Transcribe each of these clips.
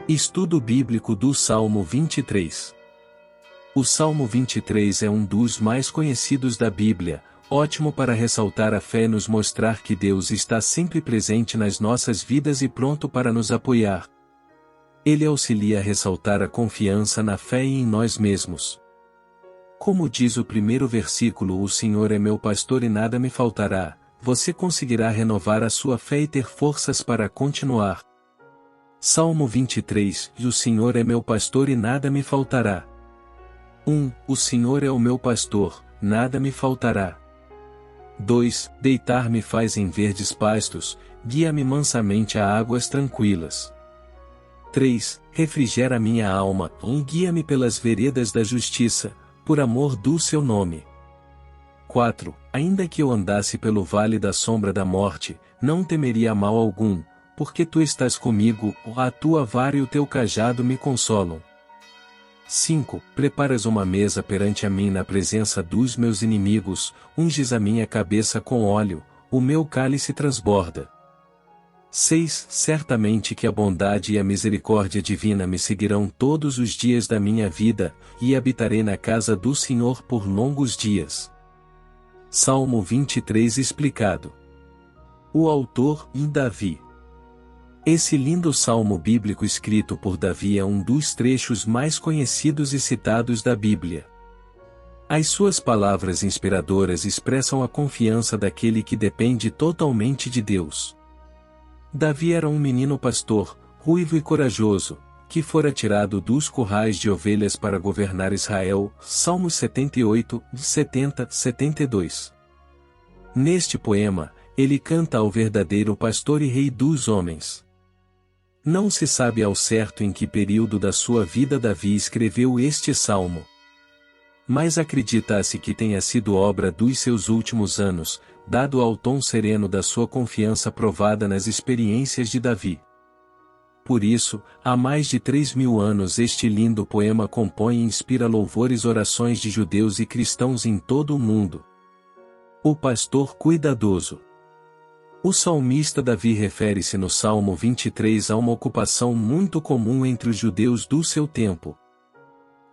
Estudo bíblico do Salmo 23. O Salmo 23 é um dos mais conhecidos da Bíblia, ótimo para ressaltar a fé e nos mostrar que Deus está sempre presente nas nossas vidas e pronto para nos apoiar. Ele auxilia a ressaltar a confiança na fé e em nós mesmos. Como diz o primeiro versículo: "O Senhor é meu pastor e nada me faltará", você conseguirá renovar a sua fé e ter forças para continuar. Salmo 23: "O Senhor é meu pastor e nada me faltará". 1. O Senhor é o meu pastor, nada me faltará. 2. Deitar-me faz em verdes pastos, guia-me mansamente a águas tranquilas. 3. Refrigera minha alma, guia-me pelas veredas da justiça, por amor do seu nome. 4. Ainda que eu andasse pelo vale da sombra da morte, não temeria mal algum, porque tu estás comigo, a tua vara e o teu cajado me consolam. 5. Preparas uma mesa perante a mim na presença dos meus inimigos, unges a minha cabeça com óleo, o meu cálice transborda. 6. Certamente que a bondade e a misericórdia divina me seguirão todos os dias da minha vida, e habitarei na casa do Senhor por longos dias. Salmo 23 explicado. O autor, Davi. Esse lindo salmo bíblico escrito por Davi é um dos trechos mais conhecidos e citados da Bíblia. As suas palavras inspiradoras expressam a confiança daquele que depende totalmente de Deus. Davi era um menino pastor, ruivo e corajoso, que fora tirado dos currais de ovelhas para governar Israel. Salmos 78, 70, 72. Neste poema, ele canta ao verdadeiro pastor e rei dos homens. Não se sabe ao certo em que período da sua vida Davi escreveu este salmo. Mas acredita-se que tenha sido obra dos seus últimos anos, dado ao tom sereno da sua confiança provada nas experiências de Davi. Por isso, há mais de 3.000 anos este lindo poema compõe e inspira louvores e orações de judeus e cristãos em todo o mundo. O pastor cuidadoso. O salmista Davi refere-se no Salmo 23 a uma ocupação muito comum entre os judeus do seu tempo.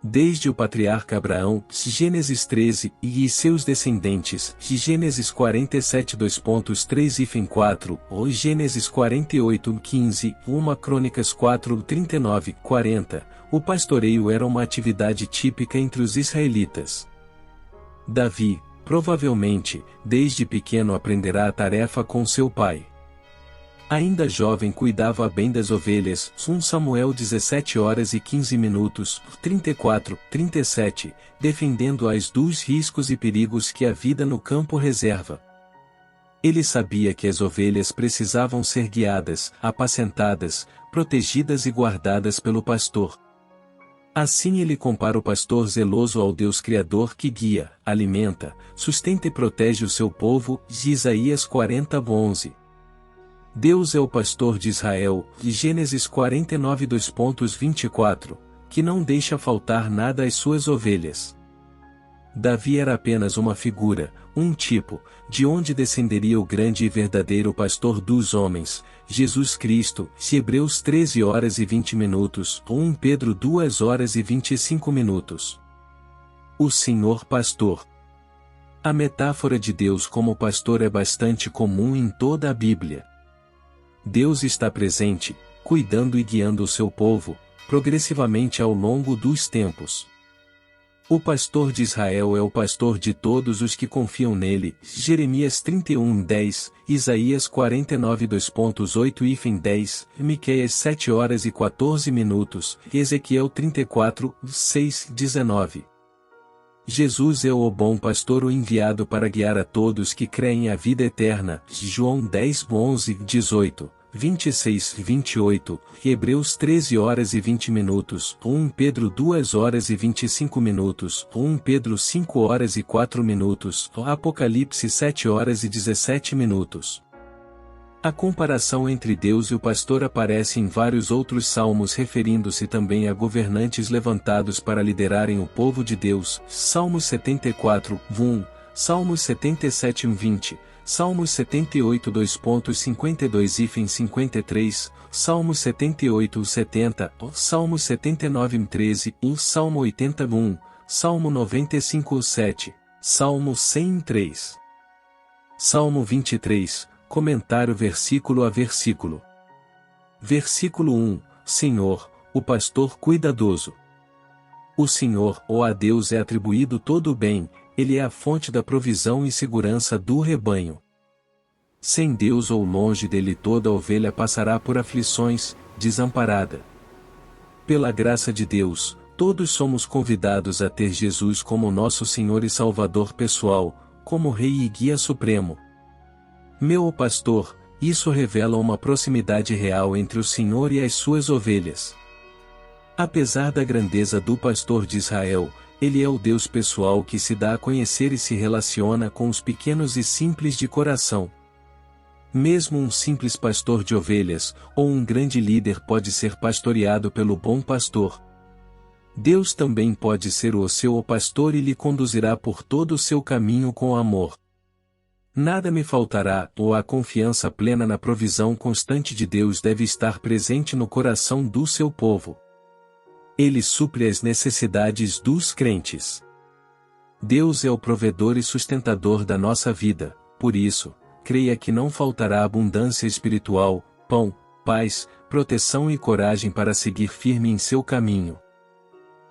Desde o patriarca Abraão, Gênesis 13, e seus descendentes, Gênesis 47 2.3-4, ou Gênesis 48 15, 1 Crônicas 4 39, 40, o pastoreio era uma atividade típica entre os israelitas. Davi, provavelmente, desde pequeno aprenderá a tarefa com seu pai. Ainda jovem cuidava bem das ovelhas. 1 Samuel 17 horas e 15 minutos, 34, 37, defendendo-as dos riscos e perigos que a vida no campo reserva. Ele sabia que as ovelhas precisavam ser guiadas, apacentadas, protegidas e guardadas pelo pastor. Assim ele compara o pastor zeloso ao Deus Criador que guia, alimenta, sustenta e protege o seu povo. Isaías 40:11. Deus é o pastor de Israel. Gênesis 49 2.24, que não deixa faltar nada às suas ovelhas. Davi era apenas uma figura, um tipo, de onde descenderia o grande e verdadeiro pastor dos homens, Jesus Cristo. Hebreus 13 horas e 20 minutos, 1 Pedro 2 horas e 25 minutos. O Senhor Pastor. A metáfora de Deus como pastor é bastante comum em toda a Bíblia. Deus está presente, cuidando e guiando o seu povo, progressivamente ao longo dos tempos. O pastor de Israel é o pastor de todos os que confiam nele. Jeremias 31:10, Isaías 49 2.8 10, Miqueias 7 horas e 14 minutos, Ezequiel 34, 6, 19. Jesus é o bom pastor, o enviado para guiar a todos que creem a vida eterna. João 10, 11, 18. 26 e 28, Hebreus 13 horas e 20 minutos, 1 Pedro 2 horas e 25 minutos, 1 Pedro 5 horas e 4 minutos, Apocalipse 7 horas e 17 minutos. A comparação entre Deus e o pastor aparece em vários outros salmos, referindo-se também a governantes levantados para liderarem o povo de Deus. Salmos 74, 1, Salmos 77, 20, Salmos 78 2.52 Salmos 78 70, Salmos 79 13, Salmo 81, Salmo 95 7, Salmo 100 3. Salmo 23, comentário versículo a versículo. Versículo 1, Senhor, o pastor cuidadoso. O Senhor, ó a Deus é atribuído todo o bem, Ele é a fonte da provisão e segurança do rebanho. Sem Deus ou longe dele toda ovelha passará por aflições, desamparada. Pela graça de Deus, todos somos convidados a ter Jesus como nosso Senhor e Salvador pessoal, como Rei e Guia Supremo. Meu pastor, isso revela uma proximidade real entre o Senhor e as suas ovelhas. Apesar da grandeza do pastor de Israel, ele é o Deus pessoal que se dá a conhecer e se relaciona com os pequenos e simples de coração. Mesmo um simples pastor de ovelhas, ou um grande líder pode ser pastoreado pelo bom pastor. Deus também pode ser o seu pastor e lhe conduzirá por todo o seu caminho com amor. Nada me faltará, ou a confiança plena na provisão constante de Deus deve estar presente no coração do seu povo. Ele supre as necessidades dos crentes. Deus é o provedor e sustentador da nossa vida, por isso, creia que não faltará abundância espiritual, pão, paz, proteção e coragem para seguir firme em seu caminho.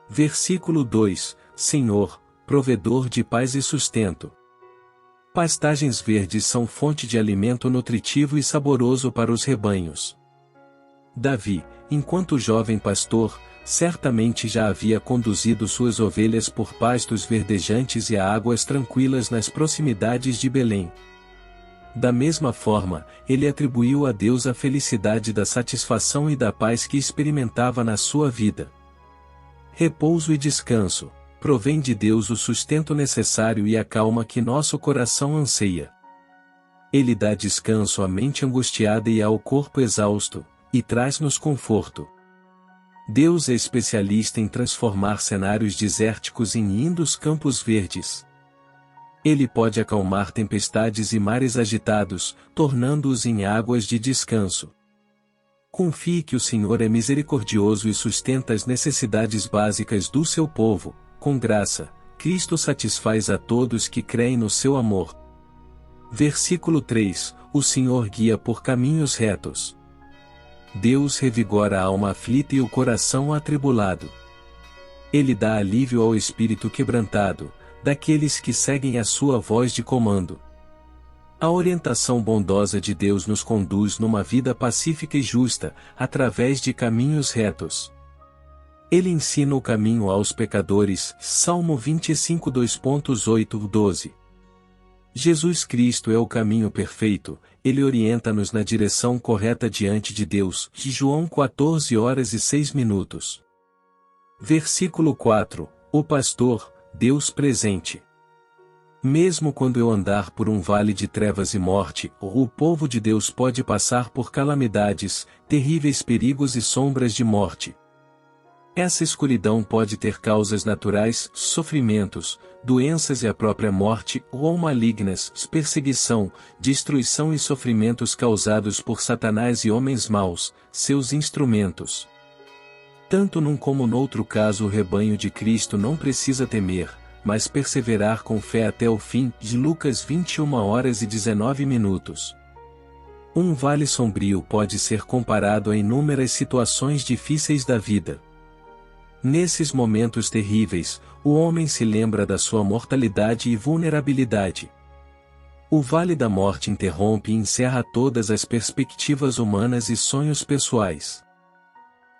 Versículo 2, Senhor, provedor de paz e sustento. Pastagens verdes são fonte de alimento nutritivo e saboroso para os rebanhos. Davi, enquanto jovem pastor, certamente já havia conduzido suas ovelhas por pastos verdejantes e a águas tranquilas nas proximidades de Belém. Da mesma forma, ele atribuiu a Deus a felicidade da satisfação e da paz que experimentava na sua vida. Repouso e descanso, provém de Deus o sustento necessário e a calma que nosso coração anseia. Ele dá descanso à mente angustiada e ao corpo exausto, e traz-nos conforto. Deus é especialista em transformar cenários desérticos em lindos campos verdes. Ele pode acalmar tempestades e mares agitados, tornando-os em águas de descanso. Confie que o Senhor é misericordioso e sustenta as necessidades básicas do seu povo. Com graça, Cristo satisfaz a todos que creem no seu amor. Versículo 3, o Senhor guia por caminhos retos. Deus revigora a alma aflita e o coração atribulado. Ele dá alívio ao espírito quebrantado, daqueles que seguem a sua voz de comando. A orientação bondosa de Deus nos conduz numa vida pacífica e justa, através de caminhos retos. Ele ensina o caminho aos pecadores, Salmo 25 2.8-12. Jesus Cristo é o caminho perfeito, ele orienta-nos na direção correta diante de Deus, João 14h06. Versículo 4, o pastor, Deus presente. Mesmo quando eu andar por um vale de trevas e morte, o povo de Deus pode passar por calamidades, terríveis perigos e sombras de morte. Essa escuridão pode ter causas naturais, sofrimentos, doenças e a própria morte, ou malignas, perseguição, destruição e sofrimentos causados por Satanás e homens maus, seus instrumentos. Tanto num como noutro caso o rebanho de Cristo não precisa temer, mas perseverar com fé até o fim, de Lucas 21h19. Um vale sombrio pode ser comparado a inúmeras situações difíceis da vida. Nesses momentos terríveis, o homem se lembra da sua mortalidade e vulnerabilidade. O vale da morte interrompe e encerra todas as perspectivas humanas e sonhos pessoais.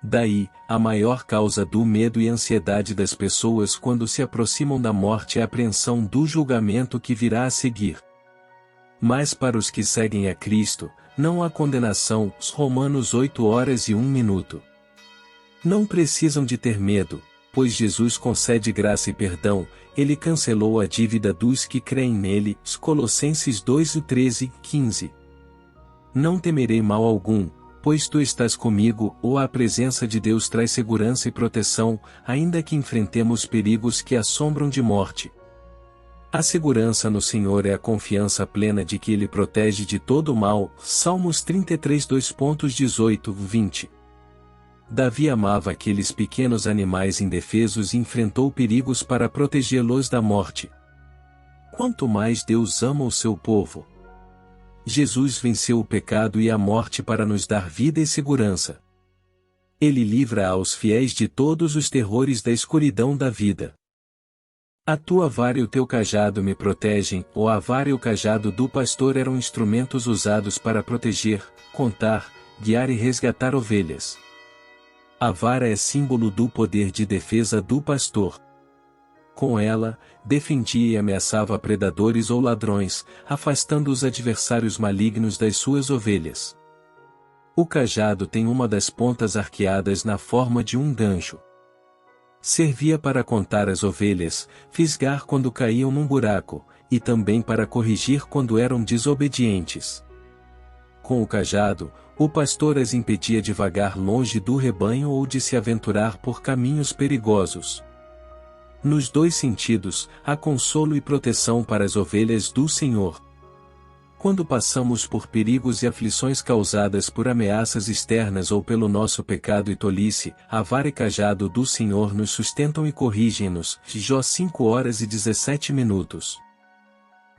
Daí, a maior causa do medo e ansiedade das pessoas quando se aproximam da morte é a apreensão do julgamento que virá a seguir. Mas para os que seguem a Cristo, não há condenação, Romanos 8h01. Não precisam de ter medo, pois Jesus concede graça e perdão, ele cancelou a dívida dos que creem nele, Colossenses 2:13-15. Não temerei mal algum, pois tu estás comigo, ou a presença de Deus traz segurança e proteção, ainda que enfrentemos perigos que assombram de morte. A segurança no Senhor é a confiança plena de que Ele protege de todo o mal. Salmos 33, 2.18, 20. Davi amava aqueles pequenos animais indefesos e enfrentou perigos para protegê-los da morte. Quanto mais Deus ama o seu povo. Jesus venceu o pecado e a morte para nos dar vida e segurança. Ele livra aos fiéis de todos os terrores da escuridão da vida. A tua vara e o teu cajado me protegem. A vara e o cajado do pastor eram instrumentos usados para proteger, contar, guiar e resgatar ovelhas. A vara é símbolo do poder de defesa do pastor. Com ela, defendia e ameaçava predadores ou ladrões, afastando os adversários malignos das suas ovelhas. O cajado tem uma das pontas arqueadas na forma de um gancho. Servia para contar as ovelhas, fisgar quando caíam num buraco, e também para corrigir quando eram desobedientes. Com o cajado, o pastor as impedia de vagar longe do rebanho ou de se aventurar por caminhos perigosos. Nos dois sentidos, há consolo e proteção para as ovelhas do Senhor. Quando passamos por perigos e aflições causadas por ameaças externas ou pelo nosso pecado e tolice, a vara e cajado do Senhor nos sustentam e corrigem-nos. Jó 5:17.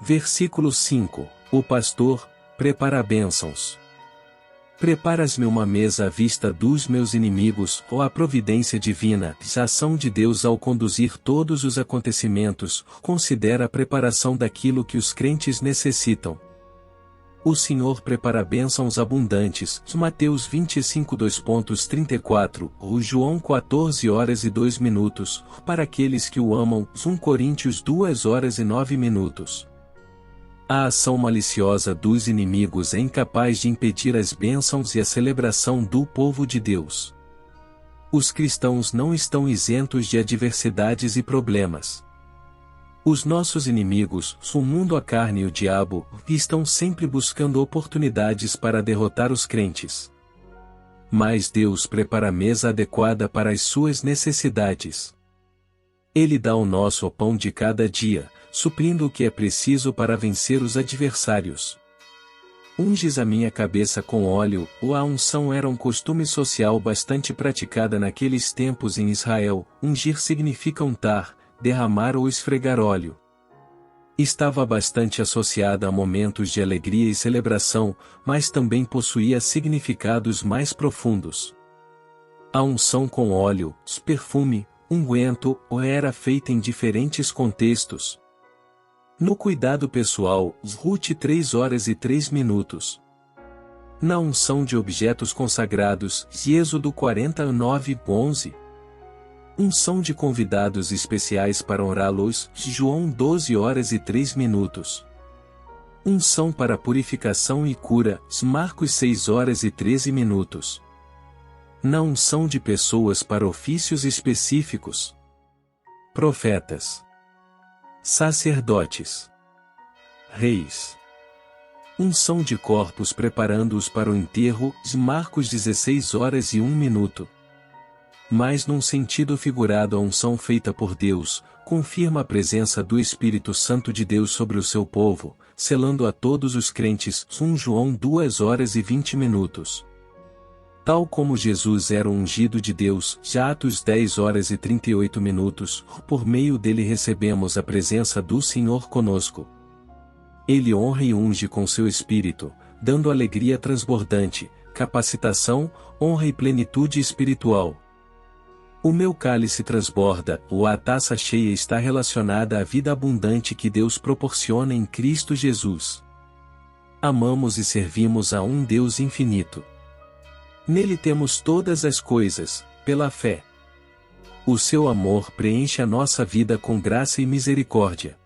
Versículo 5. O pastor prepara bênçãos. Preparas-me uma mesa à vista dos meus inimigos. A providência divina, a ação de Deus ao conduzir todos os acontecimentos, considera a preparação daquilo que os crentes necessitam. O Senhor prepara bênçãos abundantes. Mateus 25, 2.34, João 14h02, para aqueles que o amam. 1 Coríntios 2h09. A ação maliciosa dos inimigos é incapaz de impedir as bênçãos e a celebração do povo de Deus. Os cristãos não estão isentos de adversidades e problemas. Os nossos inimigos, o mundo, a carne e o diabo, estão sempre buscando oportunidades para derrotar os crentes. Mas Deus prepara a mesa adequada para as suas necessidades. Ele dá o nosso pão de cada dia, suprindo o que é preciso para vencer os adversários. Unges a minha cabeça com óleo. A unção era um costume social bastante praticada naqueles tempos em Israel. Ungir significa untar, derramar ou esfregar óleo. Estava bastante associada a momentos de alegria e celebração, mas também possuía significados mais profundos. A unção com óleo, perfume, unguento, era feita em diferentes contextos. No cuidado pessoal, Ruth 3h03. Na unção de objetos consagrados, Êxodo 49:11. Unção de convidados especiais para honrá-los, João 12h03. Unção para purificação e cura, Marcos 6h13. Na unção de pessoas para ofícios específicos. Profetas. Sacerdotes. Reis. Unção de corpos preparando-os para o enterro, Marcos 16h01. Mas num sentido figurado, a unção feita por Deus, confirma a presença do Espírito Santo de Deus sobre o seu povo, selando a todos os crentes. 1 João 2h20. Tal como Jesus era o ungido de Deus, Atos 10h38, por meio dele recebemos a presença do Senhor conosco. Ele honra e unge com seu Espírito, dando alegria transbordante, capacitação, honra e plenitude espiritual. O meu cálice transborda. A taça cheia está relacionada à vida abundante que Deus proporciona em Cristo Jesus. Amamos e servimos a um Deus infinito. Nele temos todas as coisas, pela fé. O seu amor preenche a nossa vida com graça e misericórdia.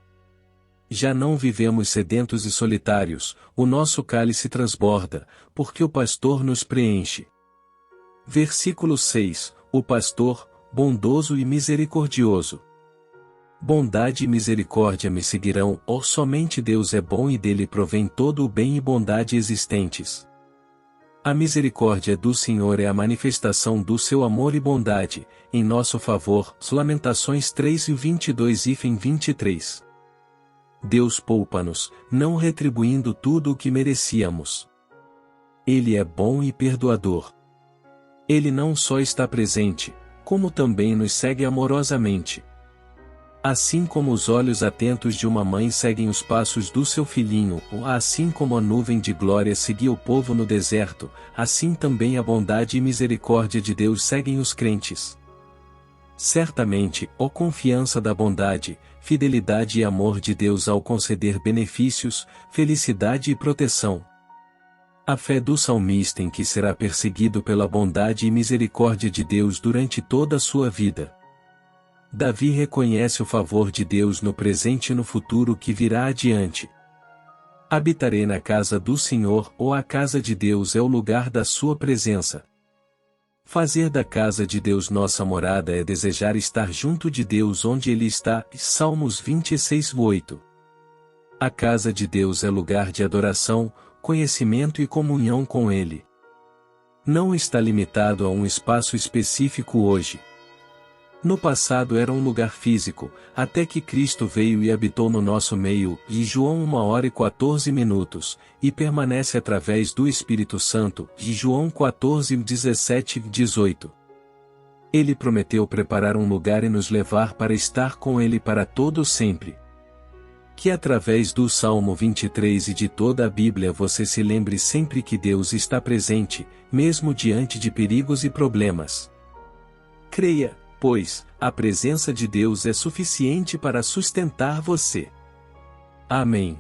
Já não vivemos sedentos e solitários, o nosso cálice transborda, porque o pastor nos preenche. Versículo 6. O pastor, bondoso e misericordioso. Bondade e misericórdia me seguirão. Somente Deus é bom e dele provém todo o bem e bondade existentes. A misericórdia do Senhor é a manifestação do seu amor e bondade, em nosso favor. Lamentações 3:22-23. Deus poupa-nos, não retribuindo tudo o que merecíamos. Ele é bom e perdoador. Ele não só está presente, como também nos segue amorosamente. Assim como os olhos atentos de uma mãe seguem os passos do seu filhinho, ou assim como a nuvem de glória seguia o povo no deserto, assim também a bondade e misericórdia de Deus seguem os crentes. Certamente, ó confiança da bondade, fidelidade e amor de Deus ao conceder benefícios, felicidade e proteção. A fé do salmista em que será perseguido pela bondade e misericórdia de Deus durante toda a sua vida. Davi reconhece o favor de Deus no presente e no futuro que virá adiante. Habitarei na casa do Senhor, ou a casa de Deus é o lugar da sua presença. Fazer da casa de Deus nossa morada é desejar estar junto de Deus onde Ele está. Salmos 26:8. A casa de Deus é lugar de adoração, conhecimento e comunhão com Ele. Não está limitado a um espaço específico hoje. No passado era um lugar físico, até que Cristo veio e habitou no nosso meio, e João 1h14, e permanece através do Espírito Santo, e João 14:17-18. Ele prometeu preparar um lugar e nos levar para estar com Ele para todo sempre. Que através do Salmo 23 e de toda a Bíblia você se lembre sempre que Deus está presente, mesmo diante de perigos e problemas. Creia, pois, a presença de Deus é suficiente para sustentar você. Amém.